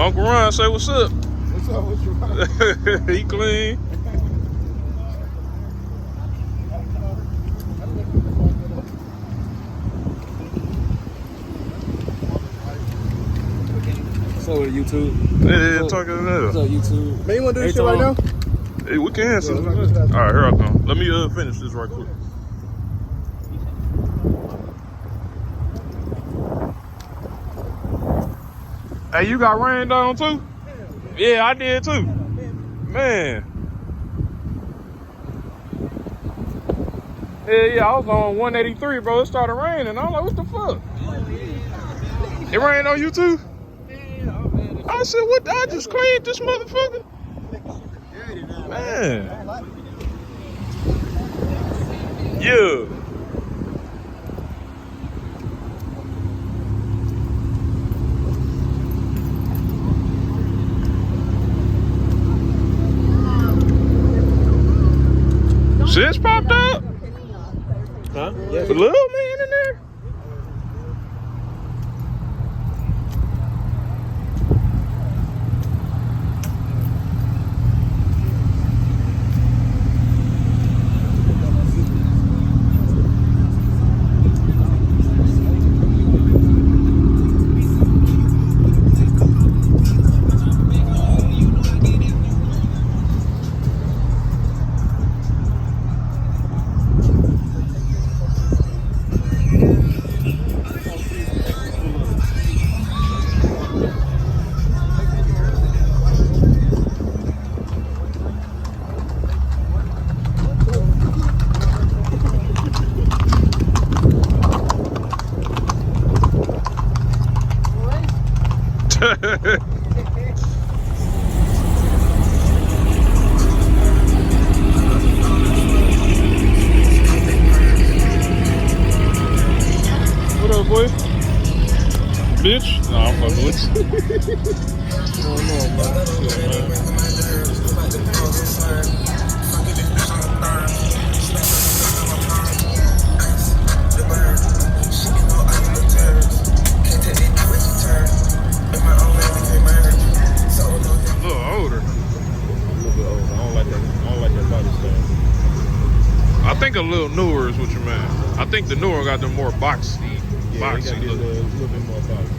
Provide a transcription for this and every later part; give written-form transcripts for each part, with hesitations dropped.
Uncle Ron, say what's up. What's up with you? He clean. What's up with YouTube? Yeah, talking to that. What's up, YouTube? Man, you want to do this shit right now? Hey, we can. Yeah, all right, here I come. Let me finish this right quick. Hey, you got rained on too? Yeah, I did too. Man. Yeah, I was on 183, bro. It started raining. I'm like, what the fuck? It rained on you too? I said, what? I just cleaned this motherfucker. Man. Yeah. Shit's popped up? Huh? Yeah. The little man in there? What up, boy? Bitch? Nah, I'm fucking with you. I don't know, bro. Shit, man. A little older. A little bit older. I don't like that body style. I think a little newer is what you mean. I think the newer got the more boxy look. A little bit more boxy.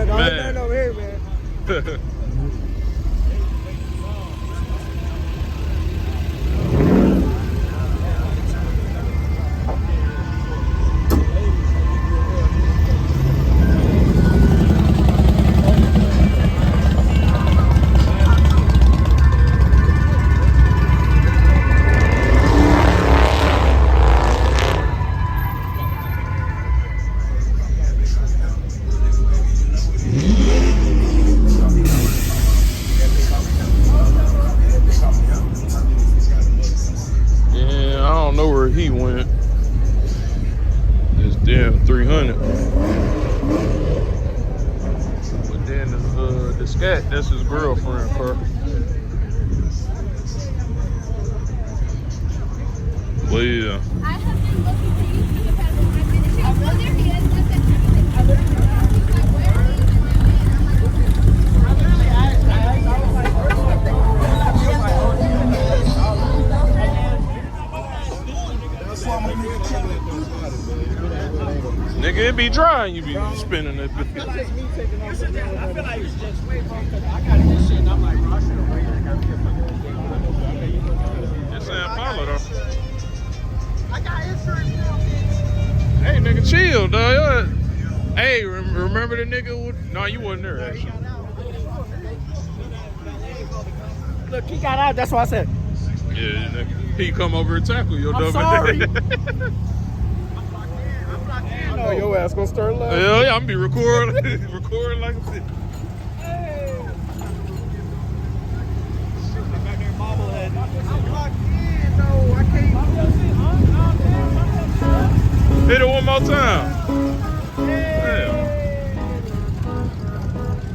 Man. Over here, man. He went this damn 300, but then the scat, that's his girlfriend, bro. Well, yeah. I have been looking for you for the past 5 minutes. Oh, there he is. Nigga, it be dry and you be spinning that bitch. I feel like it's just way more because I got this shit and I'm like, bro, I should have waited. It's San Paulo, though. I got insurance now, bitch. Hey, nigga, chill, dog. Hey, remember the nigga? No, you wasn't there, actually. Look, he got out. That's what I said. Yeah, nigga. He come over and tackle your I'm dumb sorry. ass. I know your ass gonna start laughing. Hell yeah, I'm be recording like a bitch. Hey, all time. Damn.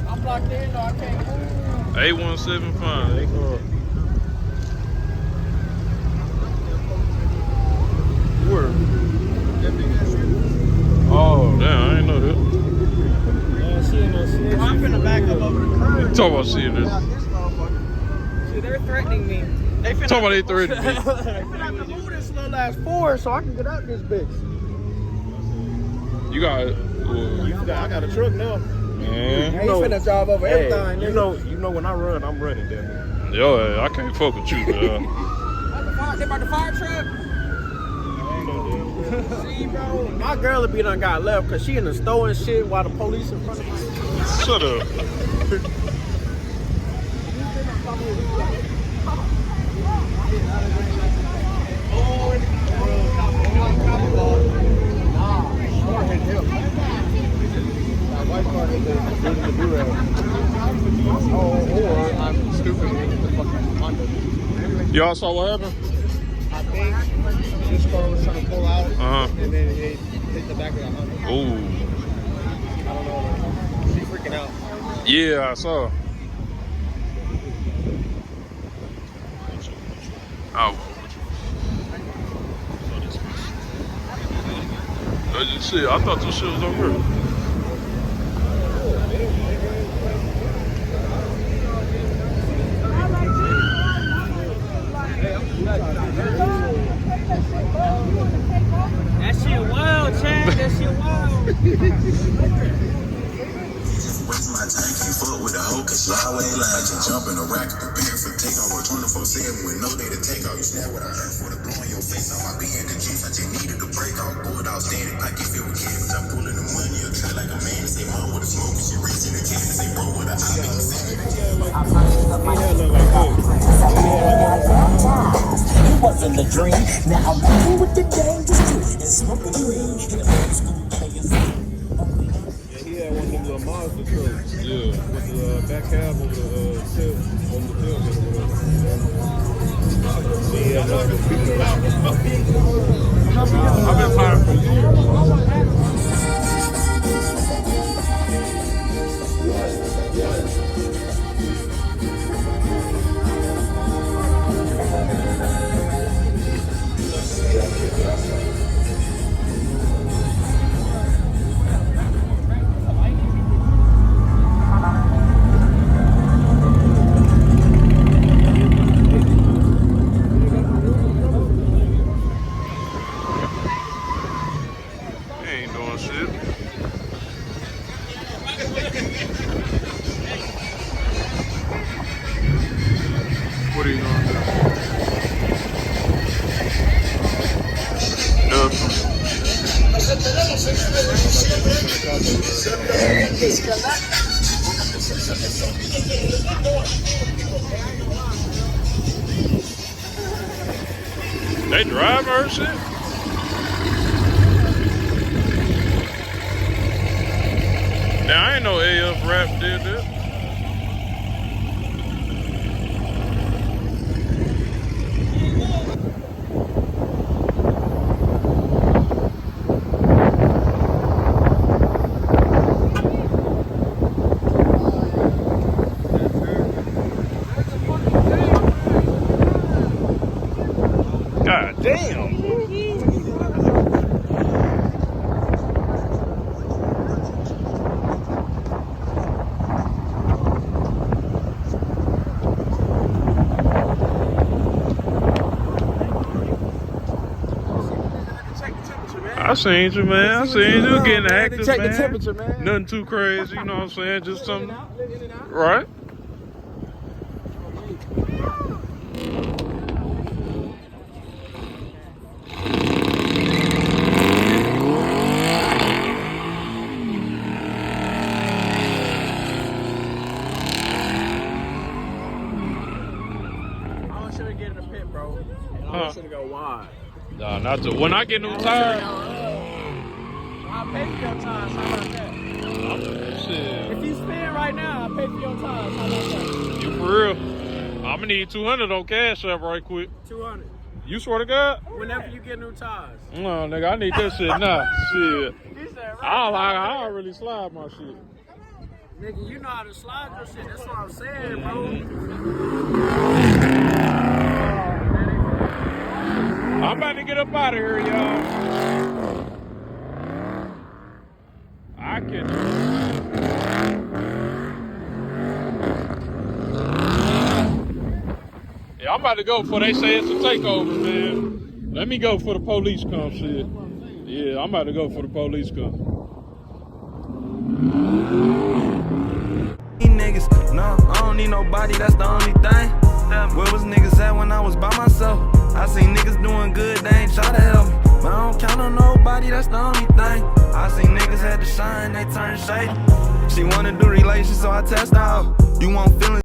I'm locked in, though. I can't move. 8175. Where? Oh, damn, I didn't know that. I'm finna back up over the curb. Talk about seeing this. See, they're threatening me. They finna Talk about they threatening me. They finna have to move this little ass forward so I can get out this bitch. You got it. I got a truck now. Man. Hey, you finna drive over everything. You know when I run, I'm running, damn it. Yo, I can't fuck with you, man. They about the fire truck? See, bro, my girl would be done got left because she in the store and shit while the police in front of me. Shut up. Or I'm stupid with the fucking Honda. Y'all saw what happened? I think this car was trying to pull out Uh-huh. and then it hit the back of the Honda. Ooh. I don't know. She's freaking out. Yeah, I saw. Oh. Shit, I thought this shit was over here. That shit wild, Chad. That shit wild. Waste my time, can't fuck with a hoe, cause y'all ain't lying. Just jump in a rack, prepare for takeoff, or 24/7 with no day to take off. You snap what I heard for the blow in your face. On my B in the juice, I just needed to break off. Board outstanding, pocket filled with cabbage. I'm pulling the money, a tray like a man. To say mom with a smoke, she reaching the can. To say bro with a eye, make me see. It wasn't a dream. Now I'm moving with the dangerous street and smoking green. In the old school players. Yeah, he had one of them little monster trucks. Yeah. With the back cab over the tail, over the tailgate or whatever. Yeah, that's the people. I've been fired for years. Ain't doing shit. What are you gonna do? Nothing. They drive her shit? Now I ain't no AF rap did that. God damn. I seen you, man. I seen you getting active, Check man. the temperature, man. Nothing too crazy, you know what I'm saying? Just something, right? I want you to get in the pit, bro. And I want you to go wide. Nah, not to. When I get new tires, I'll pay for your tires. How about that? shit. If you spin right now, I'll pay for your tires. How about that? You for real? I'm gonna need 200 on Cash App right quick. 200. You swear to God? Whenever you get new tires. No, nigga, I need that shit now. Shit. You said, I don't really slide my shit. nigga, you know how to slide your shit. That's what I'm saying, bro. I'm about to get up out of here, y'all. I can. Yeah, I'm about to go before they say it's a takeover, man. Let me go before the police come, shit. Yeah, I'm about to go before the police come. Niggas, no, I don't need nobody, that's the only thing. Where was niggas at when I was by myself? I seen niggas doing good, they ain't try to help me. But I don't count on nobody, that's the only thing. I seen niggas had to shine, they turned shady. She wanna do relations, so I test out. You want feelings?